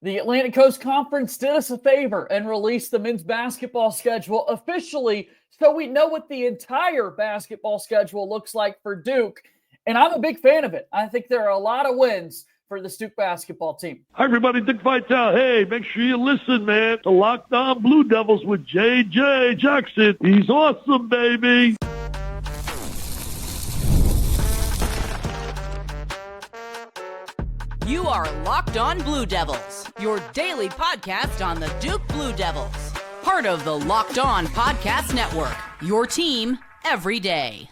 The Atlantic Coast Conference did us a favor and released the men's basketball schedule officially, so we know what the entire basketball schedule looks like for Duke. And I'm a big fan of it. I think there are a lot of wins for the Duke basketball team. Hi, everybody. Dick Vitale. Hey, make sure you listen, man. The Locked On Blue Devils with J.J. Jackson. He's awesome, baby. You are Locked On Blue Devils, your daily podcast on the Duke Blue Devils. Part of the Locked On Podcast Network, your team every day.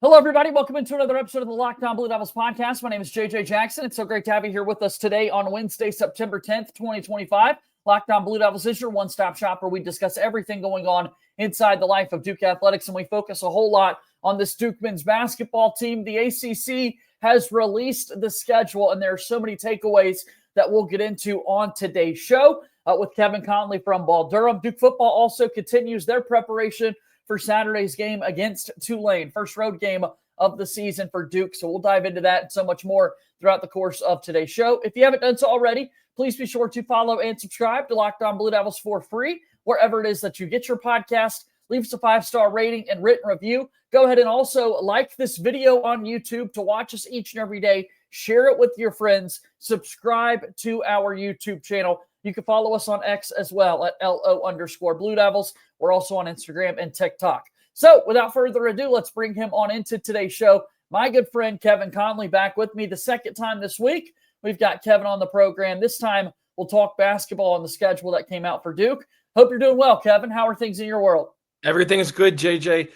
Hello, everybody. Welcome into another episode of the Locked On Blue Devils podcast. My name is JJ Jackson. It's so great to have you here with us today on Wednesday, September 10th, 2025. Locked On Blue Devils is your one-stop shop where we discuss everything going on inside the life of Duke athletics, and we focus a whole lot on this Duke men's basketball team. The ACC has released the schedule, and there are so many takeaways that we'll get into on today's show with Kevin Connelly from Ball Durham. Duke football also continues their preparation for Saturday's game against Tulane, first road game of the season for Duke. So we'll dive into that and so much more throughout the course of today's show. If you haven't done so already, please be sure to follow and subscribe to Locked On Blue Devils for free, wherever it is that you get your podcast. Leave us a 5-star rating and written review. Go ahead and also like this video on YouTube to watch us each and every day. Share it with your friends. Subscribe to our YouTube channel. You can follow us on X as well at LO_Blue Devils. We're also on Instagram and TikTok. So without further ado, let's bring him on into today's show. My good friend Kevin Connelly back with me the second time this week. We've got Kevin on the program. This time we'll talk basketball on the schedule that came out for Duke. Hope you're doing well, Kevin. How are things in your world? Everything is good, JJ.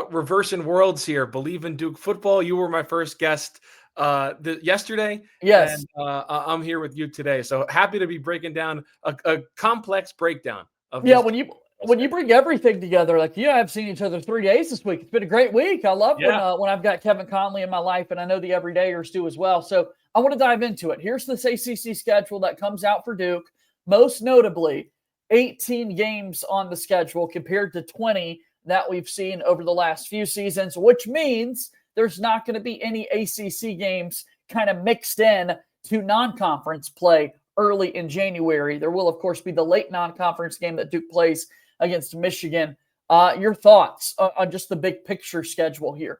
Reversing worlds here. Believe in Duke football. You were my first guest yesterday. Yes. And I'm here with you today. So happy to be breaking down a complex breakdown of when you bring everything together, like you and I have seen each other 3 days this week. It's been a great week. I love when I've got Kevin Connelly in my life, and I know the everydayers do as well. So I want to dive into it. Here's this ACC schedule that comes out for Duke. Most notably, 18 games on the schedule compared to 20 that we've seen over the last few seasons, which means there's not going to be any ACC games kind of mixed in to non-conference play early in January. There will, of course, be the late non-conference game that Duke plays against Michigan. Your thoughts on just the big picture schedule here?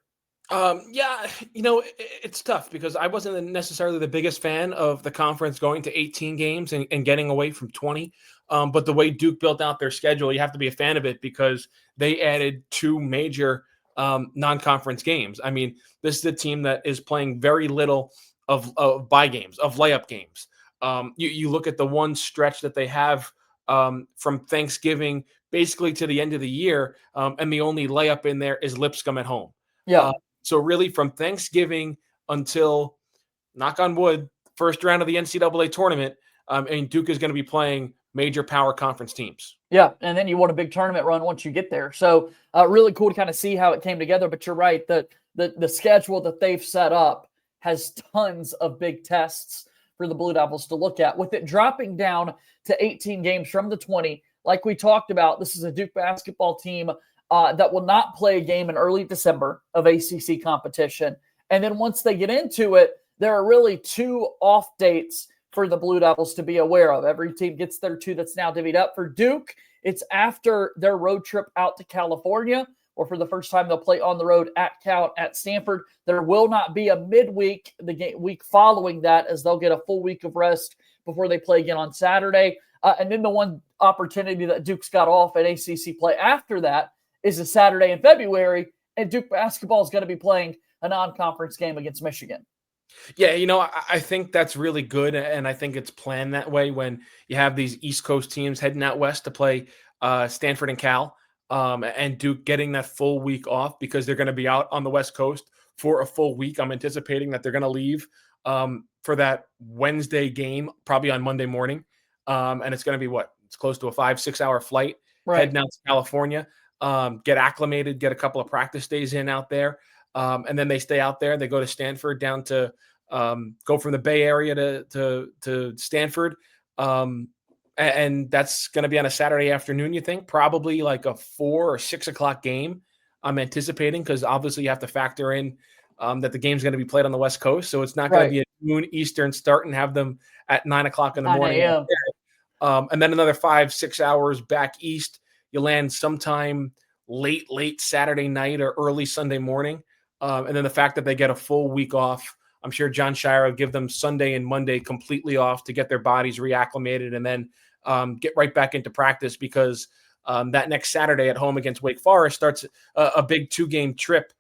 It's tough because I wasn't necessarily the biggest fan of the conference going to 18 games and getting away from 20. But the way Duke built out their schedule, you have to be a fan of it because they added two major non-conference games. I mean, this is a team that is playing very little of bye games, of layup games. You look at the one stretch that they have from Thanksgiving basically to the end of the year, and the only layup in there is Lipscomb at home. Yeah. So really from Thanksgiving until, knock on wood, first round of the NCAA tournament, and Duke is going to be playing major power conference teams. Yeah, and then you want a big tournament run once you get there. So really cool to kind of see how it came together. But you're right, the schedule that they've set up has tons of big tests for the Blue Devils to look at. With it dropping down to 18 games from the 20, like we talked about, this is a Duke basketball team that will not play a game in early December of ACC competition. And then once they get into it, there are really two off dates for the Blue Devils to be aware of. Every team gets their two that's now divvied up. For Duke, it's after their road trip out to California, or for the first time they'll play on the road at Cal at Stanford. There will not be a midweek, the week following that, as they'll get a full week of rest before they play again on Saturday. And then the one opportunity that Duke's got off at ACC play after that is a Saturday in February, and Duke basketball is going to be playing a non-conference game against Michigan. Yeah, I think that's really good, and I think it's planned that way when you have these East Coast teams heading out west to play Stanford and Cal, and Duke getting that full week off because they're going to be out on the West Coast for a full week. I'm anticipating that they're going to leave for that Wednesday game, probably on Monday morning, and it's going to be it's close to a 5-6 hour flight heading out to California. Get acclimated, get a couple of practice days in out there. And then they stay out there. They go to Stanford down to go from the Bay Area to Stanford. And that's going to be on a Saturday afternoon, you think? Probably like a 4 or 6 o'clock game, I'm anticipating, because obviously you have to factor in that the game's going to be played on the West Coast. So it's not going to be noon Eastern start and have them at 9 o'clock in the 9 morning. a.m. And then another 5-6 hours back east. You land sometime late Saturday night or early Sunday morning. And then the fact that they get a full week off, I'm sure Jon Scheyer will give them Sunday and Monday completely off to get their bodies reacclimated and then get right back into practice because that next Saturday at home against Wake Forest starts a big 2-game trip,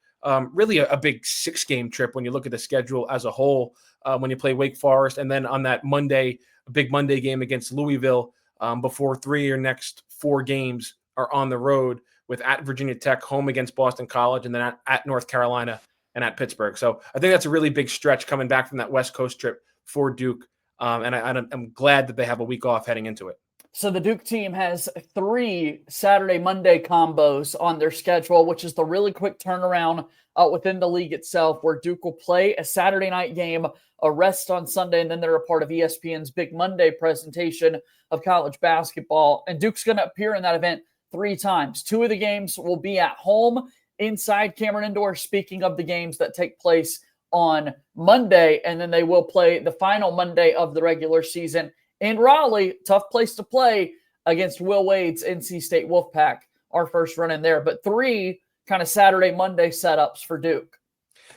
really a big 6-game trip when you look at the schedule as a whole when you play Wake Forest. And then on that Monday, a big Monday game against Louisville before 3 of your next 4 games are on the road with at Virginia Tech, home against Boston College, and then at North Carolina and at Pittsburgh. So I think that's a really big stretch coming back from that West Coast trip for Duke. And I'm glad that they have a week off heading into it. So the Duke team has 3 Saturday-Monday combos on their schedule, which is the really quick turnaround within the league itself, where Duke will play a Saturday night game, a rest on Sunday, and then they're a part of ESPN's Big Monday presentation of college basketball. And Duke's going to appear in that event 3 times. 2 of the games will be at home inside Cameron Indoor, speaking of the games that take place on Monday, and then they will play the final Monday of the regular season in Raleigh. Tough place to play against Will Wade's NC State Wolfpack, our first run in there. But 3 kind of Saturday, Monday setups for Duke.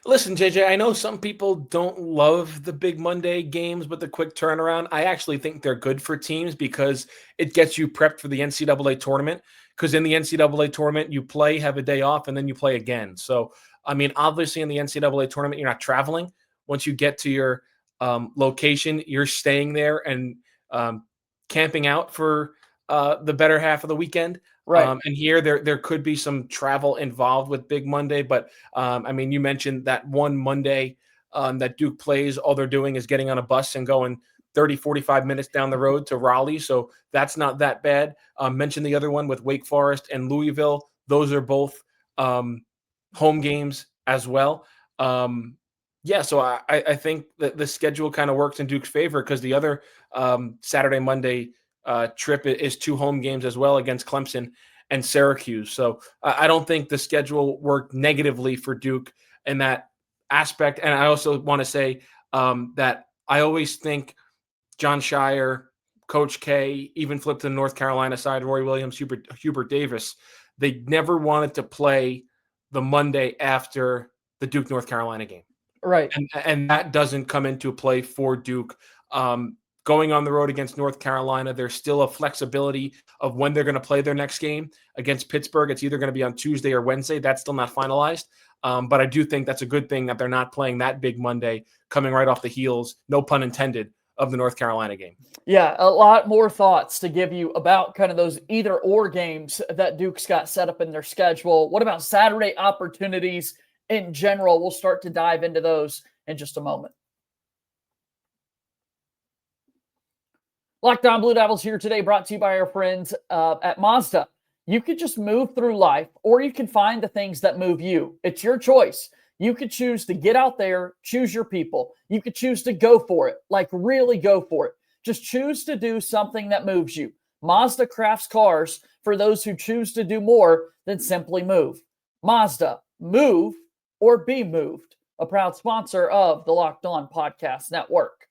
Listen, JJ, I know some people don't love the big Monday games, but the quick turnaround, I actually think they're good for teams because it gets you prepped for the NCAA tournament. Because in the NCAA tournament, you play, have a day off, and then you play again. So, I mean, obviously in the NCAA tournament, you're not traveling. Once you get to your location, you're staying there and camping out for the better half of the weekend. Right. And here there could be some travel involved with Big Monday. But, I mean, you mentioned that one Monday that Duke plays, all they're doing is getting on a bus and going 30, 45 minutes down the road to Raleigh. So that's not that bad. Mentioned the other one with Wake Forest and Louisville. Those are both home games as well. So I think that the schedule kind of works in Duke's favor because the other Saturday, Monday trip is 2 home games as well against Clemson and Syracuse. So I don't think the schedule worked negatively for Duke in that aspect. And I also want to say that I always think Jon Scheyer, Coach K, even flipped to the North Carolina side, Roy Williams, Hubert Davis, they never wanted to play the Monday after the Duke North Carolina game. Right. And that doesn't come into play for Duke. Going on the road against North Carolina, there's still a flexibility of when they're going to play their next game. Against Pittsburgh, it's either going to be on Tuesday or Wednesday. That's still not finalized. But I do think that's a good thing that they're not playing that big Monday coming right off the heels, no pun intended, of the North Carolina game. Yeah, a lot more thoughts to give you about kind of those either-or games that Duke's got set up in their schedule. What about Saturday opportunities in general? We'll start to dive into those in just a moment. Locked On Blue Devils here today, brought to you by our friends at Mazda. You could just move through life, or you can find the things that move you. It's your choice. You could choose to get out there, choose your people. You could choose to go for it, like really go for it. Just choose to do something that moves you. Mazda crafts cars for those who choose to do more than simply move. Mazda, move or be moved. A proud sponsor of the Locked On Podcast Network.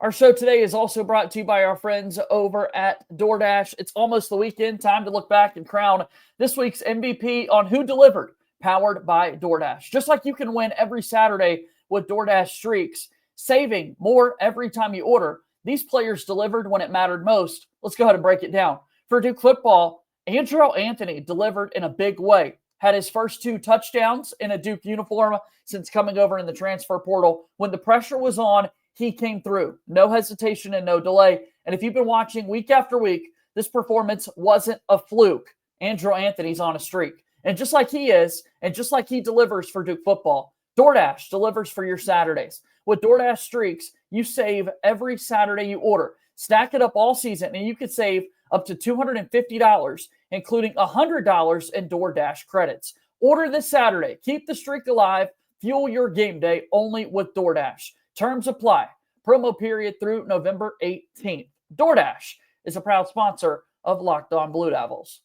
Our show today is also brought to you by our friends over at DoorDash. It's almost the weekend. Time to look back and crown this week's MVP on Who Delivered, powered by DoorDash. Just like you can win every Saturday with DoorDash Streaks, saving more every time you order. These players delivered when it mattered most. Let's go ahead and break it down. For Duke football, Andrew Anthony delivered in a big way. Had his first 2 touchdowns in a Duke uniform since coming over in the transfer portal. When the pressure was on, he came through. No hesitation and no delay. And if you've been watching week after week, this performance wasn't a fluke. Andrew Anthony's on a streak. And just like he is, and just like he delivers for Duke football, DoorDash delivers for your Saturdays. With DoorDash Streaks, you save every Saturday you order. Stack it up all season, and you could save up to $250, including $100 in DoorDash credits. Order this Saturday. Keep the streak alive. Fuel your game day only with DoorDash. Terms apply. Promo period through November 18th. DoorDash is a proud sponsor of Locked On Blue Devils.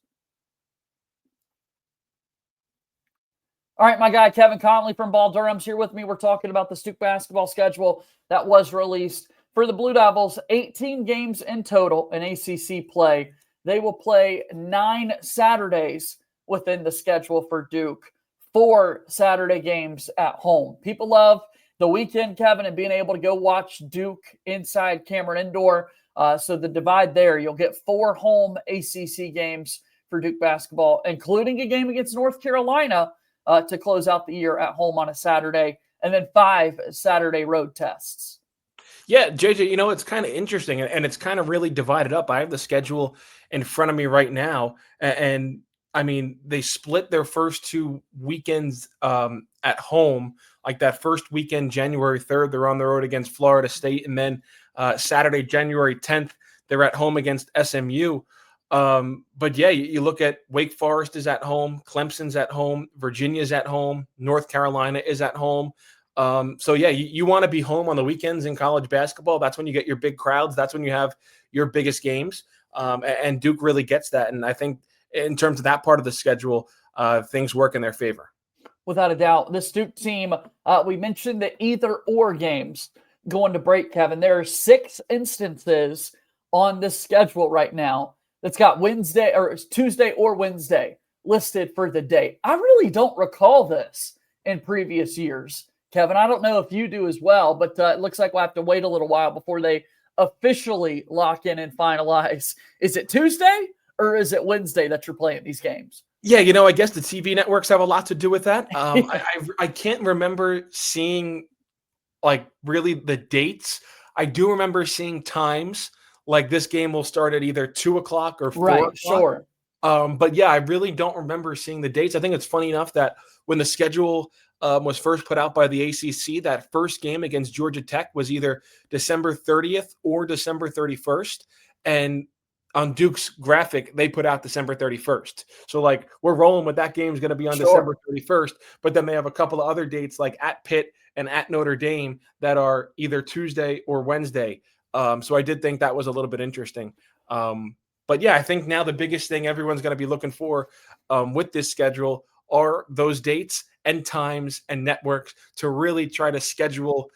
All right, my guy Kevin Connelly from Ball Durham's here with me. We're talking about the Duke basketball schedule that was released for the Blue Devils. 18 games in total in ACC play. They will play 9 Saturdays within the schedule for Duke. 4 Saturday games at home. People love the weekend, Kevin, and being able to go watch Duke inside Cameron Indoor. So the divide there, you'll get 4 home ACC games for Duke basketball, including a game against North Carolina to close out the year at home on a Saturday, and then 5 Saturday road tests. Yeah, JJ, it's kind of interesting, and it's kind of really divided up. I have the schedule in front of me right now, and I mean, they split their first 2 weekends at home. Like that first weekend, January 3rd, they're on the road against Florida State, and then Saturday, January 10th, they're at home against SMU. But yeah, you look at Wake Forest is at home, Clemson's at home, Virginia's at home, North Carolina is at home. So yeah, you want to be home on the weekends in college basketball. That's when you get your big crowds. That's when you have your biggest games. And Duke really gets that. And I think in terms of that part of the schedule, things work in their favor. Without a doubt. This Duke team, we mentioned the either or games going to break, Kevin. There are 6 instances on this schedule right now that's got Wednesday or Tuesday or Wednesday listed for the date. I really don't recall this in previous years, Kevin. I don't know if you do as well, but it looks like we'll have to wait a little while before they officially lock in and finalize. Is it Tuesday or is it Wednesday that you're playing these games? Yeah, I guess the TV networks have a lot to do with that. I can't remember seeing like really the dates. I do remember seeing times like this game will start at either 2:00 or 4:00. Right, sure. But yeah, I really don't remember seeing the dates. I think it's funny enough that when the schedule was first put out by the ACC, that first game against Georgia Tech was either December 30th or December 31st. And on Duke's graphic, they put out December 31st. So like we're rolling with that game is going to be on December 31st, but then they have a couple of other dates like at Pitt and at Notre Dame that are either Tuesday or Wednesday. So I did think that was a little bit interesting. But yeah, I think now the biggest thing everyone's going to be looking for with this schedule are those dates and times and networks to really try to schedule.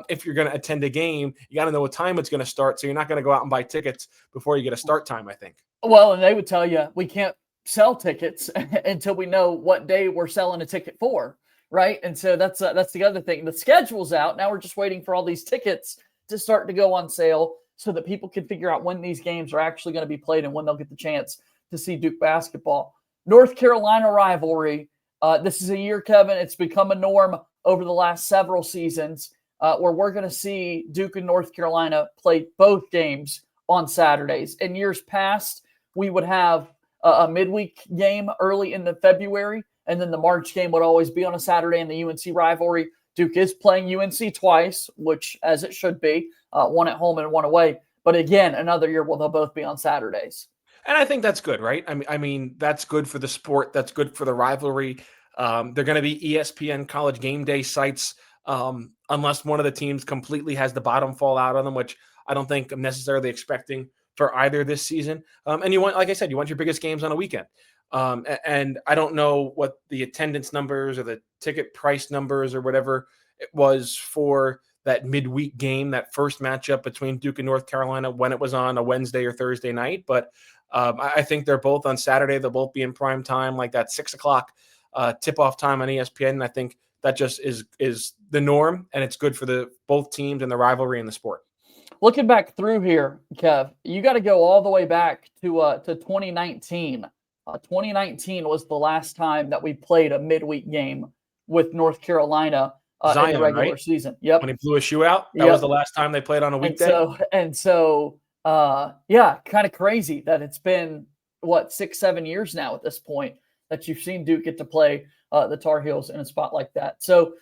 If you're going to attend a game, you got to know what time it's going to start. So you're not going to go out and buy tickets before you get a start time, I think. Well, and they would tell you we can't sell tickets until we know what day we're selling a ticket for, right? And so that's the other thing. The schedule's out. Now we're just waiting for all these tickets to start to go on sale so that people can figure out when these games are actually going to be played and when they'll get the chance to see Duke basketball. North Carolina rivalry. This is a year, Kevin, it's become a norm over the last several seasons where we're going to see Duke and North Carolina play both games on Saturdays. In years past, we would have a midweek game early in the February, and then the March game would always be on a Saturday in the UNC rivalry. Duke is playing UNC twice, which, as it should be, one at home and one away. But again, another year they'll both be on Saturdays. And I think that's good, right? I mean, that's good for the sport. That's good for the rivalry. They're going to be ESPN College Game Day sites unless one of the teams completely has the bottom fall out on them, which I don't think I'm necessarily expecting for either this season. And you want, like I said, you want your biggest games on a weekend. And I don't know what the attendance numbers or the ticket price numbers or whatever it was for that midweek game, that first matchup between Duke and North Carolina when it was on a Wednesday or Thursday night. But I think they're both on Saturday. They'll both be in prime time, like that 6:00 tip-off time on ESPN. And I think that just is the norm, and it's good for both teams and the rivalry in the sport. Looking back through here, Kev, you got to go all the way back to 2019. 2019 was the last time that we played a midweek game with North Carolina Zion, in the regular right? season. Yep. When he blew a shoe out, that was the last time they played on a weekday. And so, kind of crazy that it's been, 6-7 years now at this point that you've seen Duke get to play the Tar Heels in a spot like that. So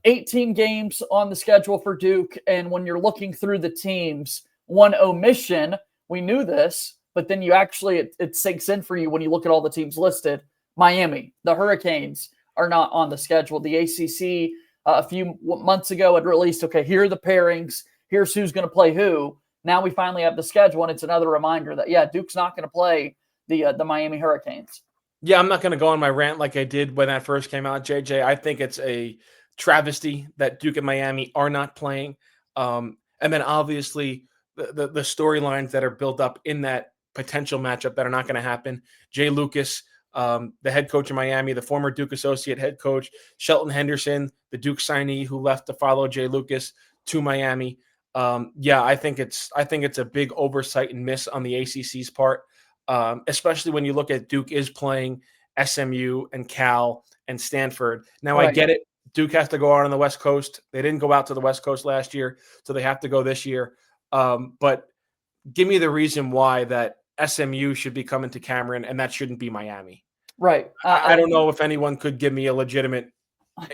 18 games on the schedule for Duke. And when you're looking through the teams, one omission, we knew this, but then you actually, it sinks in for you when you look at all the teams listed. Miami, the Hurricanes are not on the schedule. The ACC a few months ago had released, okay, here are the pairings. Here's who's going to play who. Now we finally have the schedule, and it's another reminder that, Duke's not going to play the Miami Hurricanes. Yeah, I'm not going to go on my rant like I did when that first came out, JJ. I think it's a travesty that Duke and Miami are not playing. And then obviously the storylines that are built up in that potential matchup that are not going to happen. Jay Lucas, the head coach of Miami, the former Duke associate head coach, Shelton Henderson, the Duke signee who left to follow Jay Lucas to Miami. Yeah, I think it's a big oversight and miss on the ACC's part. Especially when you look at Duke is playing SMU and Cal and Stanford. Now, I get it. Duke has to go out on the West Coast. They didn't go out to the West Coast last year, so they have to go this year. But give me the reason why that SMU should be coming to Cameron and that shouldn't be Miami. Right. I don't know if anyone could give me a legitimate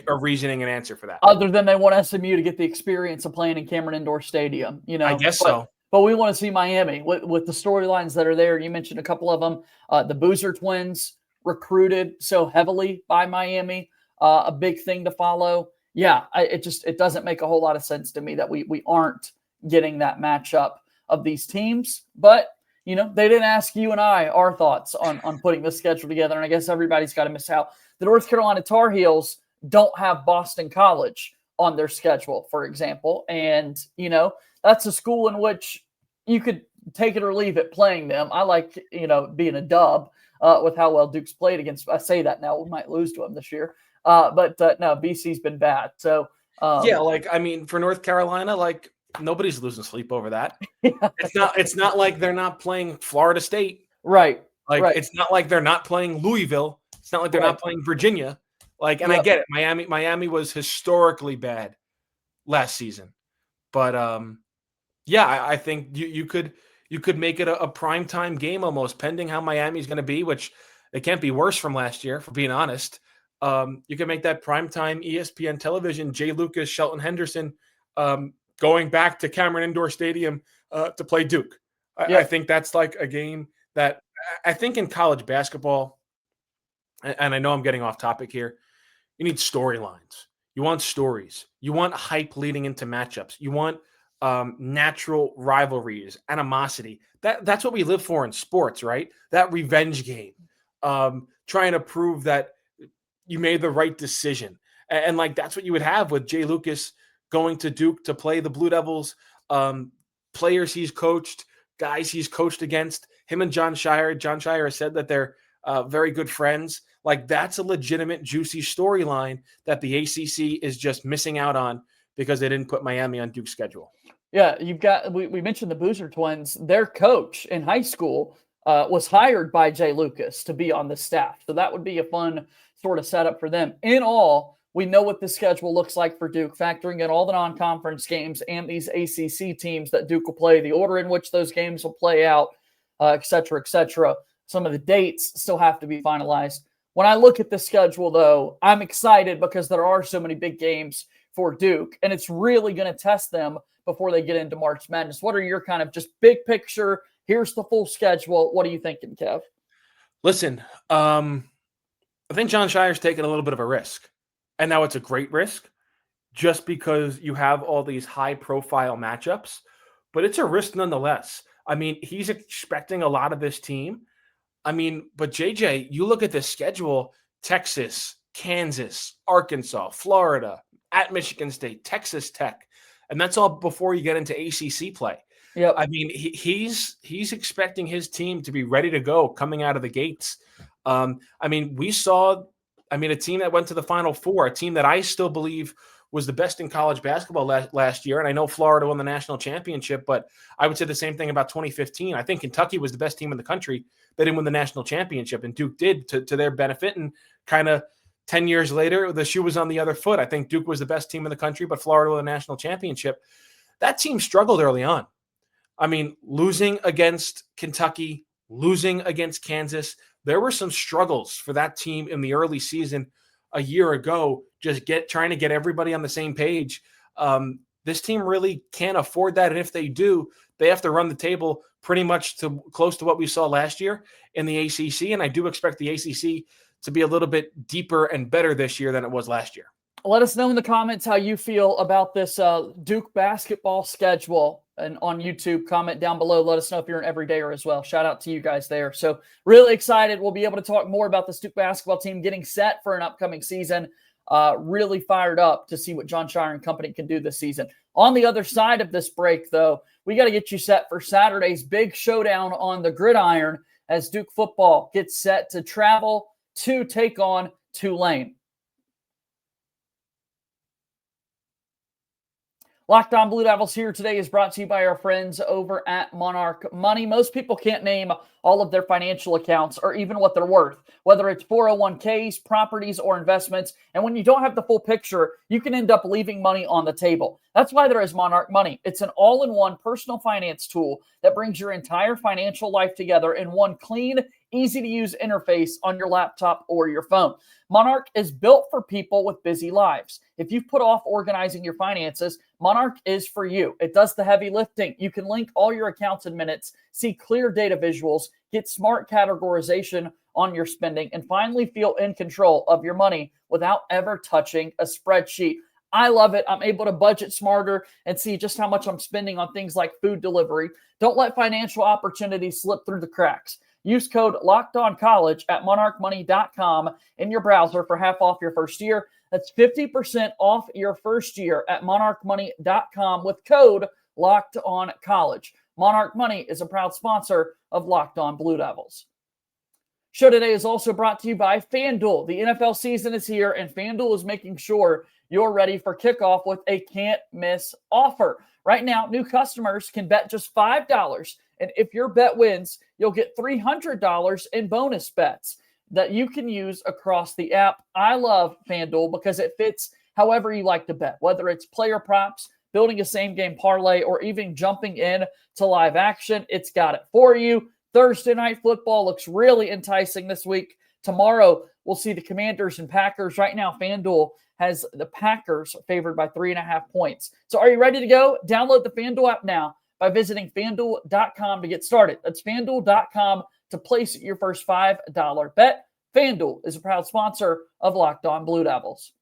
reasoning and answer for that. Other than they want SMU to get the experience of playing in Cameron Indoor Stadium. I guess so. But we want to see Miami with the storylines that are there. You mentioned a couple of them. The Boozer twins recruited so heavily by Miami, a big thing to follow. Yeah, it doesn't make a whole lot of sense to me that we aren't getting that matchup of these teams. But, they didn't ask you and I our thoughts on putting this schedule together, and I guess everybody's got to miss out. The North Carolina Tar Heels don't have Boston College on their schedule, for example. And, that's a school in which you could take it or leave it playing them. I like, being a dub with how well Duke's played against. I say that now. We might lose to them this year. But no, BC's been bad. So, for North Carolina, nobody's losing sleep over that. Yeah. It's not like they're not playing Florida State. Right. It's not like they're not playing Louisville. It's not like they're not playing Virginia. And I get it. Miami was historically bad last season. But, I think you could make it a primetime game almost, pending how Miami's going to be, which it can't be worse from last year, for being honest. You can make that primetime ESPN television, Jay Lucas, Shelton Henderson, going back to Cameron Indoor Stadium to play Duke. I think that's like a game that I think in college basketball, and I know I'm getting off topic here, you need storylines. You want stories. You want hype leading into matchups. You want natural rivalries, animosity. That's what we live for in sports, right? That revenge game, trying to prove that you made the right decision. And that's what you would have with Jay Lucas going to Duke to play the Blue Devils, players he's coached, guys he's coached against. Him and Jon Scheyer. Jon Scheyer has said that they're very good friends. That's a legitimate, juicy storyline that the ACC is just missing out on because they didn't put Miami on Duke's schedule. Yeah, we mentioned the Boozer twins. Their coach in high school was hired by Jay Lucas to be on the staff. So that would be a fun sort of setup for them. In all, we know what the schedule looks like for Duke, factoring in all the non-conference games and these ACC teams that Duke will play, the order in which those games will play out, et cetera, et cetera. Some of the dates still have to be finalized. When I look at the schedule, though, I'm excited because there are so many big games for Duke, and it's really going to test them before they get into March Madness. What are your kind of just big picture? Here's the full schedule. What are you thinking, Kev? Listen, I think Jon Scheyer's taking a little bit of a risk. And now it's a great risk just because you have all these high-profile matchups. But it's a risk nonetheless. He's expecting a lot of this team. But JJ, you look at the schedule, Texas, Kansas, Arkansas, Florida, at Michigan State, Texas Tech. And that's all before you get into ACC play. Yep. He's expecting his team to be ready to go coming out of the gates. We saw a team that went to the Final Four, a team that I still believe was the best in college basketball last year. And I know Florida won the national championship, but I would say the same thing about 2015. I think Kentucky was the best team in the country. They didn't win the national championship, and Duke did to their benefit. And kind of 10 years later, the shoe was on the other foot. I think Duke was the best team in the country, but Florida won the national championship. That team struggled early on. Losing against Kentucky, losing against Kansas, there were some struggles for that team in the early season a year ago, trying to get everybody on the same page. This team really can't afford that. And if they do, they have to run the table pretty much close to what we saw last year in the ACC. And I do expect the ACC to be a little bit deeper and better this year than it was last year. Let us know in the comments how you feel about this Duke basketball schedule. And on YouTube, comment down below. Let us know if you're an everydayer as well. Shout out to you guys there. So really excited. We'll be able to talk more about this Duke basketball team getting set for an upcoming season. Really fired up to see what Jon Scheyer and company can do this season. On the other side of this break, though, we got to get you set for Saturday's big showdown on the gridiron as Duke football gets set to travel to take on Tulane. Locked On Blue Devils here today is brought to you by our friends over at Monarch Money. Most people can't name all of their financial accounts or even what they're worth, whether it's 401ks, properties, or investments. And when you don't have the full picture, you can end up leaving money on the table. That's why there is Monarch Money. It's an all-in-one personal finance tool that brings your entire financial life together in one clean, easy-to-use interface on your laptop or your phone. Monarch is built for people with busy lives. If you've put off organizing your finances, Monarch is for you. It does the heavy lifting. You can link all your accounts in minutes, see clear data visuals, get smart categorization on your spending, and finally feel in control of your money without ever touching a spreadsheet. I love it. I'm able to budget smarter and see just how much I'm spending on things like food delivery. Don't let financial opportunities slip through the cracks. Use code LOCKEDONCollege at monarchmoney.com in your browser for half off your first year. That's 50% off your first year at monarchmoney.com with code LOCKEDONCollege. Monarch Money is a proud sponsor of Locked On Blue Devils. Show today is also brought to you by FanDuel. The NFL season is here, and FanDuel is making sure you're ready for kickoff with a can't-miss offer. Right now, new customers can bet just $5, and if your bet wins, you'll get $300 in bonus bets that you can use across the app. I love FanDuel because it fits however you like to bet, whether it's player props, building a same-game parlay, or even jumping in to live action. It's got it for you. Thursday night football looks really enticing this week. Tomorrow, we'll see the Commanders and Packers. Right now, FanDuel has the Packers favored by 3.5 points. So are you ready to go? Download the FanDuel app now by visiting FanDuel.com to get started. That's FanDuel.com to place your first $5 bet. FanDuel is a proud sponsor of Locked On Blue Devils.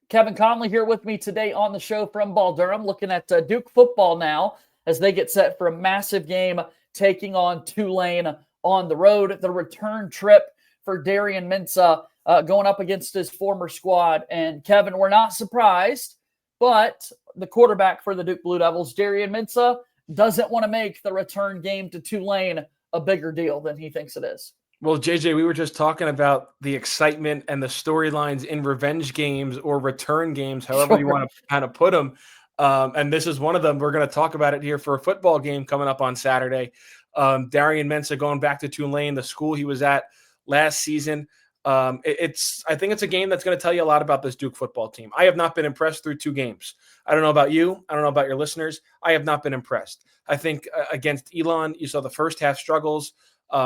Kevin Connelly here with me today on the show from Ball Durham, looking at Duke football now as they get set for a massive game taking on Tulane on the road. The return trip for Darian Mensah going up against his former squad. And Kevin, we're not surprised, but the quarterback for the Duke Blue Devils, Darian Mensah, doesn't want to make the return game to Tulane a bigger deal than he thinks it is. Well, JJ, we were just talking about the excitement and the storylines in revenge games or return games, however you want to kind of put them. And this is one of them. We're going to talk about it here for a football game coming up on Saturday. Darian Mensah going back to Tulane, the school he was at last season. I think it's a game that's going to tell you a lot about this Duke football team. I have not been impressed through 2 games. I don't know about you. I don't know about your listeners. I have not been impressed. I think against Elon, you saw the first half struggles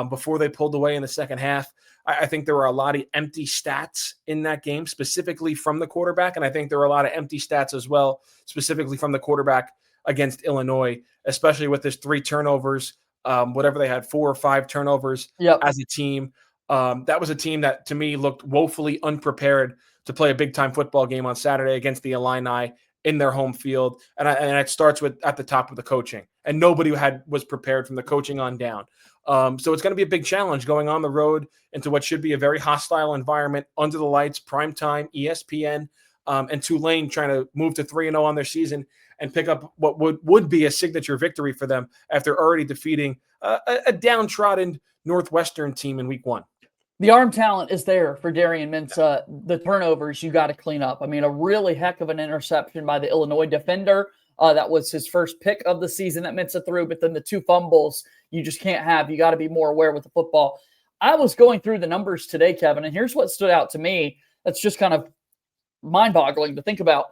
before they pulled away in the second half. I think there were a lot of empty stats in that game, specifically from the quarterback. And I think there were a lot of empty stats as well, specifically from the quarterback against Illinois, especially with his 3 turnovers, whatever they had, 4 or 5 turnovers as a team. That was a team that, to me, looked woefully unprepared to play a big-time football game on Saturday against the Illini in their home field. And it starts with at the top of the coaching. And nobody was prepared from the coaching on down. So it's going to be a big challenge going on the road into what should be a very hostile environment, under the lights, primetime, ESPN, and Tulane trying to move to 3-0 on their season and pick up what would be a signature victory for them after already defeating a downtrodden Northwestern team in week 1. The arm talent is there for Darian Mensah. The turnovers you got to clean up. I mean, a really heck of an interception by the Illinois defender. That was his first pick of the season that Mensah threw, but then the 2 fumbles you just can't have. You got to be more aware with the football. I was going through the numbers today, Kevin, and here's what stood out to me. That's just kind of mind-boggling to think about.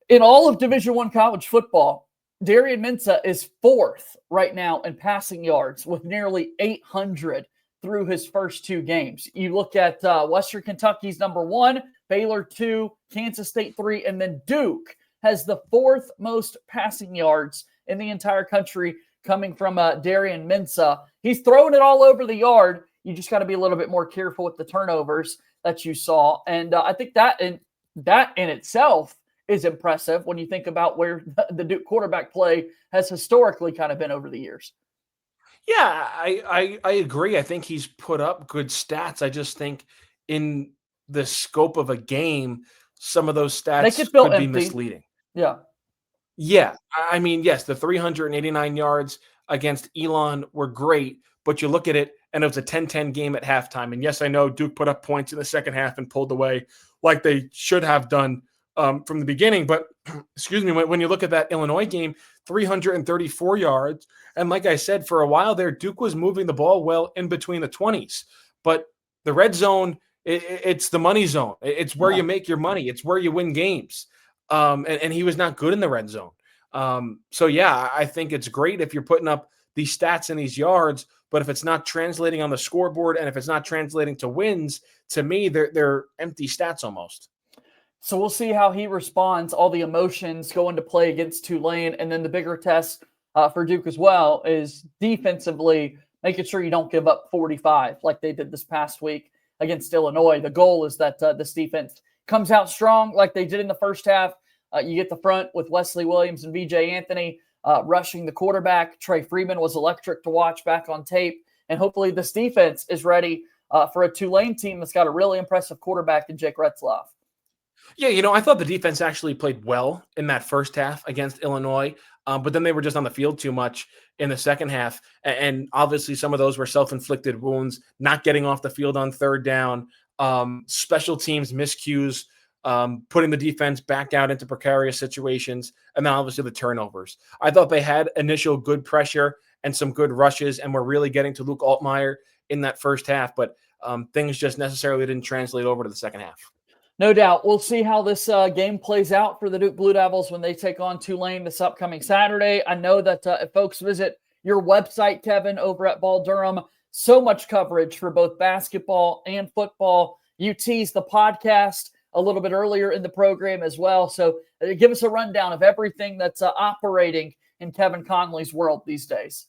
In all of Division I college football, Darian Mensah is 4th right now in passing yards with nearly 800 through his first 2 games. You look at Western Kentucky's number 1, Baylor 2, Kansas State 3, and then Duke has the 4th most passing yards in the entire country coming from Darian Mensah. He's throwing it all over the yard. You just got to be a little bit more careful with the turnovers. that you saw. And I think that in itself is impressive when you think about where the Duke quarterback play has historically kind of been over the years. Yeah, I agree. I think he's put up good stats. I just think in the scope of a game, some of those stats could be misleading. Yeah. Yeah. I mean, yes, the 389 yards against Elon were great, but you look at it and it was a 10-10 game at halftime. And yes, I know Duke put up points in the second half and pulled away like they should have done from the beginning. But excuse me, when you look at that Illinois game, 334 yards. And like I said, for a while there, Duke was moving the ball well in between the 20s. But the red zone, it's the money zone. It's where you make your money. It's where you win games. And he was not good in the red zone. So, yeah, I think it's great if you're putting up these stats and these yards, but if it's not translating on the scoreboard and if it's not translating to wins, to me, they're empty stats almost. So we'll see how he responds. All the emotions go into play against Tulane. And then the bigger test for Duke as well is defensively making sure you don't give up 45 like they did this past week against Illinois. The goal is that this defense comes out strong like they did in the first half. You get the front with Wesley Williams and VJ Anthony rushing the quarterback. Trey Freeman was electric to watch back on tape. And hopefully this defense is ready for a Tulane team that's got a really impressive quarterback in Jake Retzlaff. Yeah, I thought the defense actually played well in that first half against Illinois, but then they were just on the field too much in the second half. And obviously some of those were self-inflicted wounds, not getting off the field on third down, special teams miscues, putting the defense back out into precarious situations, and then obviously the turnovers. I thought they had initial good pressure and some good rushes and were really getting to Luke Altmaier in that first half, but things just necessarily didn't translate over to the second half. No doubt. We'll see how this game plays out for the Duke Blue Devils when they take on Tulane this upcoming Saturday. I know that if folks visit your website, Kevin, over at Ball Durham, so much coverage for both basketball and football. You teased the podcast a little bit earlier in the program as well. So give us a rundown of everything that's operating in Kevin Connelly's world these days.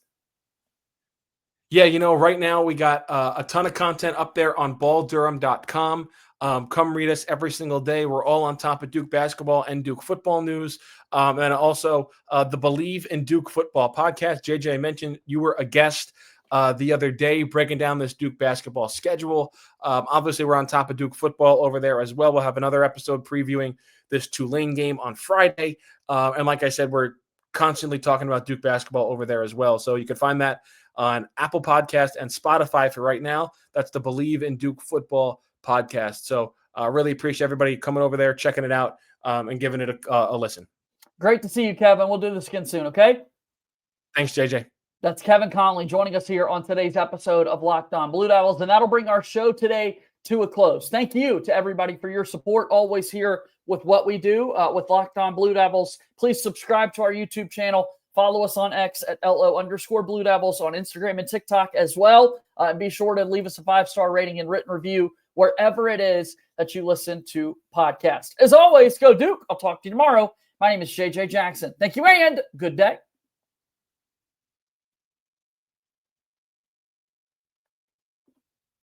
Yeah, right now we got a ton of content up there on balldurham.com. Come read us every single day. We're all on top of Duke basketball and Duke football news. And also the Believe in Duke football podcast. JJ, I mentioned you were a guest the other day breaking down this Duke basketball schedule. Obviously, we're on top of Duke football over there as well. We'll have another episode previewing this Tulane game on Friday. And like I said, we're constantly talking about Duke basketball over there as well. So you can find that on Apple Podcast and Spotify for right now. That's the Believe in Duke football podcast. So really appreciate everybody coming over there, checking it out, and giving it a listen. Great to see you, Kevin. We'll do this again soon, okay? Thanks, JJ. That's Kevin Connelly joining us here on today's episode of Locked On Blue Devils, and that'll bring our show today to a close. Thank you to everybody for your support, always here with what we do with Locked On Blue Devils. Please subscribe to our YouTube channel. Follow us on X at LO_Blue Devils, on Instagram and TikTok as well. And be sure to leave us a 5-star rating and written review wherever it is that you listen to podcasts. As always, go Duke. I'll talk to you tomorrow. My name is JJ Jackson. Thank you and good day.